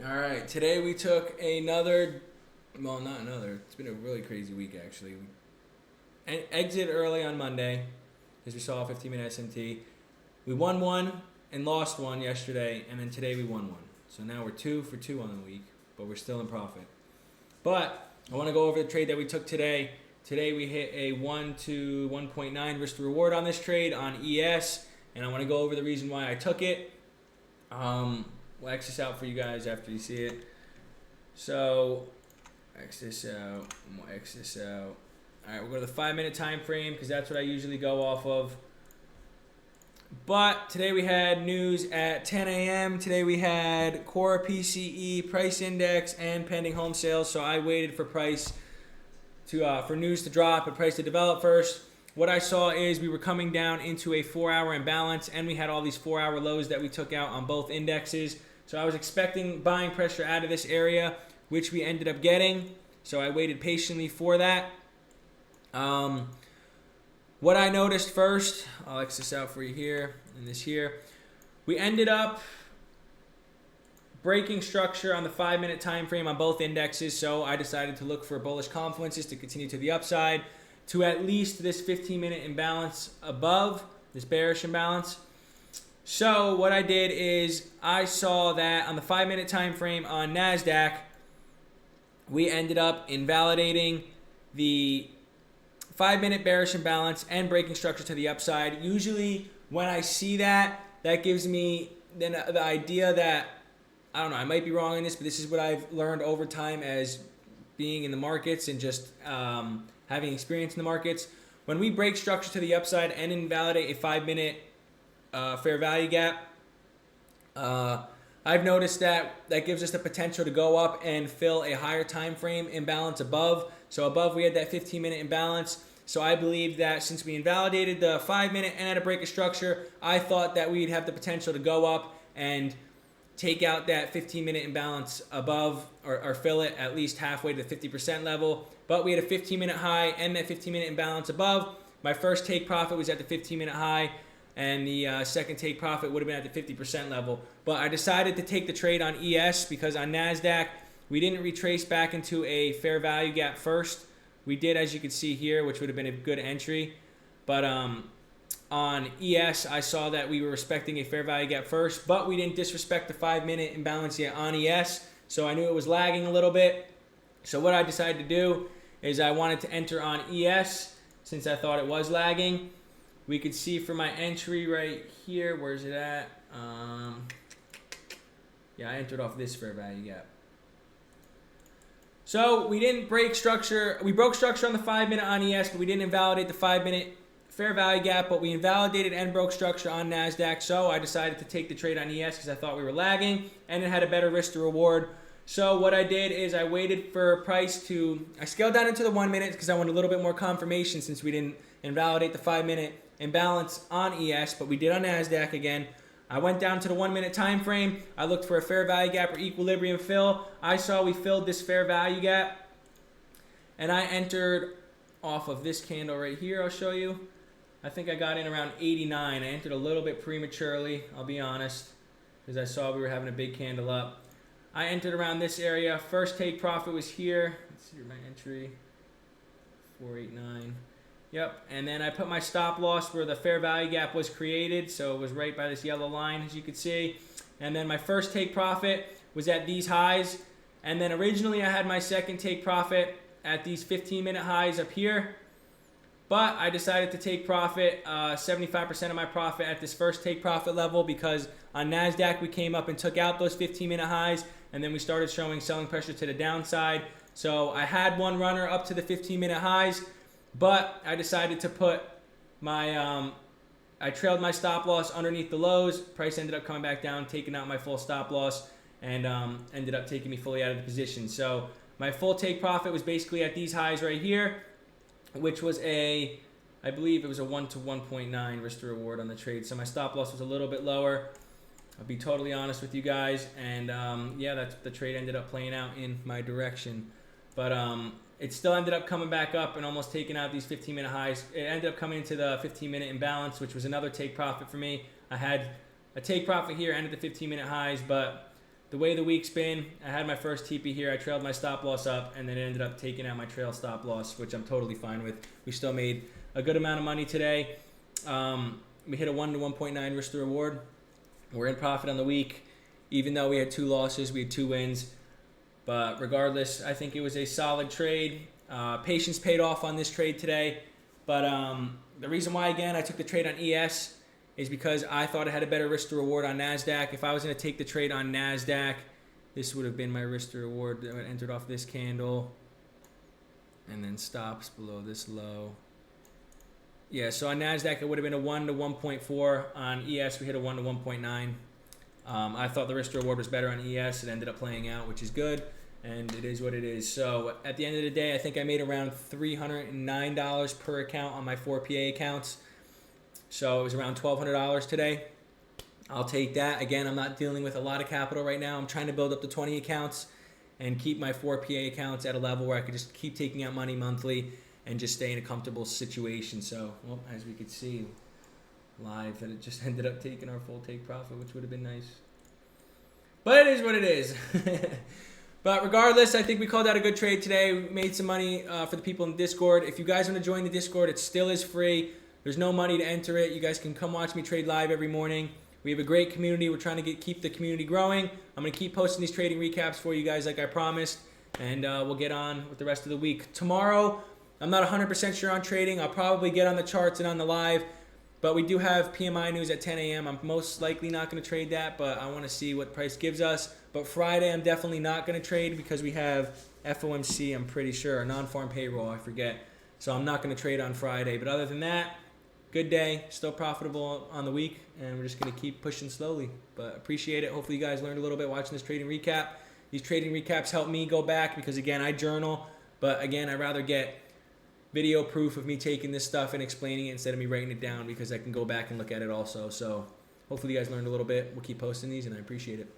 All right, today we took another, well, not another. It's been a really crazy week actually. We exit early on Monday because we saw a 15-minute S&T. We won one and lost one yesterday, and then today we won one. So now we're 2 for 2 on the week, but we're still in profit. But I want to go over the trade that we took today. Today we hit a 1 to 1.9 risk to reward on this trade on ES, and I want to go over the reason why I took it. We'll X this out for you guys after you see it. So, X this out, and we'll X this out. Alright, we'll go to the 5-minute time frame because that's what I usually go off of. But today we had news at 10 a.m. Today we had core PCE, price index, and pending home sales. So I waited for price to for news to drop and price to develop first. What I saw is we were coming down into a 4-hour imbalance, and we had all these 4-hour lows that we took out on both indexes. So I was expecting buying pressure out of this area, which we ended up getting. So I waited patiently for that. What I noticed first, I'll X this out for you here and this here. We ended up breaking structure on the 5-minute time frame on both indexes. So I decided to look for bullish confluences to continue to the upside to at least this 15-minute imbalance above, this bearish imbalance. So what I did is I saw that on the 5-minute time frame on NASDAQ, we ended up invalidating the 5-minute bearish imbalance and breaking structure to the upside. Usually when I see that, that gives me then the idea that, I don't know, I might be wrong in this, but this is what I've learned over time as being in the markets and just having experience in the markets. When we break structure to the upside and invalidate a 5-minute fair value gap, I've noticed that gives us the potential to go up and fill a higher time frame imbalance above. So above we had that 15-minute imbalance. So I believe that since we invalidated the 5-minute and had a break of structure, I thought that we'd have the potential to go up and take out that 15-minute imbalance above or fill it at least halfway to the 50% level. But we had a 15-minute high and that 15-minute imbalance above. My first take profit was at the 15-minute high, and the second take profit would have been at the 50% level. But I decided to take the trade on ES because on NASDAQ, we didn't retrace back into a fair value gap first. We did, as you can see here, which would have been a good entry. But on ES, I saw that we were respecting a fair value gap first, but we didn't disrespect the 5-minute imbalance yet on ES, so I knew it was lagging a little bit. So what I decided to do is I wanted to enter on ES since I thought it was lagging. We could see for my entry right here, where's it at? Yeah, I entered off this fair value gap. So we didn't break structure. We broke structure on the 5-minute on ES, but we didn't invalidate the 5-minute fair value gap, but we invalidated and broke structure on NASDAQ. So I decided to take the trade on ES because I thought we were lagging and it had a better risk to reward. So what I did is I waited for price to, I scaled down into the 1 minute because I wanted a little bit more confirmation since we didn't invalidate the 5-minute imbalance on ES, but we did on NASDAQ again. I went down to the 1 minute time frame. I looked for a fair value gap or equilibrium fill. I saw we filled this fair value gap, and I entered off of this candle right here. I'll show you. I think I got in around 89. I entered a little bit prematurely, I'll be honest, because I saw we were having a big candle up. I entered around this area. First take profit was here. Let's see my entry. 489. Yep, and then I put my stop loss where the fair value gap was created, so it was right by this yellow line, as you can see. And then my first take profit was at these highs, and then originally I had my second take profit at these 15-minute highs up here, but I decided to take profit, 75% of my profit at this first take profit level, because on NASDAQ we came up and took out those 15-minute highs, and then we started showing selling pressure to the downside. So I had one runner up to the 15-minute highs, but I decided to put my, I trailed my stop loss underneath the lows. Price ended up coming back down, taking out my full stop loss, and ended up taking me fully out of the position. So my full take profit was basically at these highs right here, which was I believe it was a 1 to 1.9 risk to reward on the trade. So my stop loss was a little bit lower. I'll be totally honest with you guys, and yeah, the trade ended up playing out in my direction. But it still ended up coming back up and almost taking out these 15-minute highs. It ended up coming into the 15-minute imbalance, which was another take profit for me. I had a take profit here and at the 15-minute highs, but the way the week's been, I had my first TP here. I trailed my stop loss up, and then it ended up taking out my trail stop loss, which I'm totally fine with. We still made a good amount of money today. We hit a 1 to 1.9 risk to reward. We're in profit on the week. Even though we had 2 losses, we had 2 wins. But regardless, I think it was a solid trade. Patience paid off on this trade today. But the reason why, again, I took the trade on ES is because I thought it had a better risk to reward on NASDAQ. If I was going to take the trade on NASDAQ, this would have been my risk to reward that entered off this candle. And then stops below this low. Yeah, so on NASDAQ, it would have been a 1 to 1.4. On ES, we hit a 1 to 1.9. I thought the risk to reward was better on ES. It ended up playing out, which is good, and it is what it is. So at the end of the day, I think I made around $309 per account on my 4 PA accounts. So it was around $1,200 today. I'll take that. Again, I'm not dealing with a lot of capital right now. I'm trying to build up to 20 accounts and keep my 4 PA accounts at a level where I could just keep taking out money monthly and just stay in a comfortable situation. So, well, as we could see live, that it just ended up taking our full take profit, which would have been nice. But it is what it is. But regardless, I think we called out a good trade today. We made some money for the people in the Discord. If you guys want to join the Discord, it still is free. There's no money to enter it. You guys can come watch me trade live every morning. We have a great community. We're trying to keep the community growing. I'm going to keep posting these trading recaps for you guys like I promised. And we'll get on with the rest of the week. Tomorrow, I'm not 100% sure on trading. I'll probably get on the charts and on the live. But we do have PMI news at 10 a.m. I'm most likely not going to trade that, but I want to see what price gives us. But Friday, I'm definitely not going to trade because we have FOMC, I'm pretty sure, non-farm payroll, I forget. So I'm not going to trade on Friday. But other than that, good day, still profitable on the week, and we're just going to keep pushing slowly. But appreciate it. Hopefully you guys learned a little bit watching this trading recap. These trading recaps help me go back because, again, I journal. But, again, I'd rather get video proof of me taking this stuff and explaining it instead of me writing it down because I can go back and look at it also. So hopefully you guys learned a little bit. We'll keep posting these, and I appreciate it.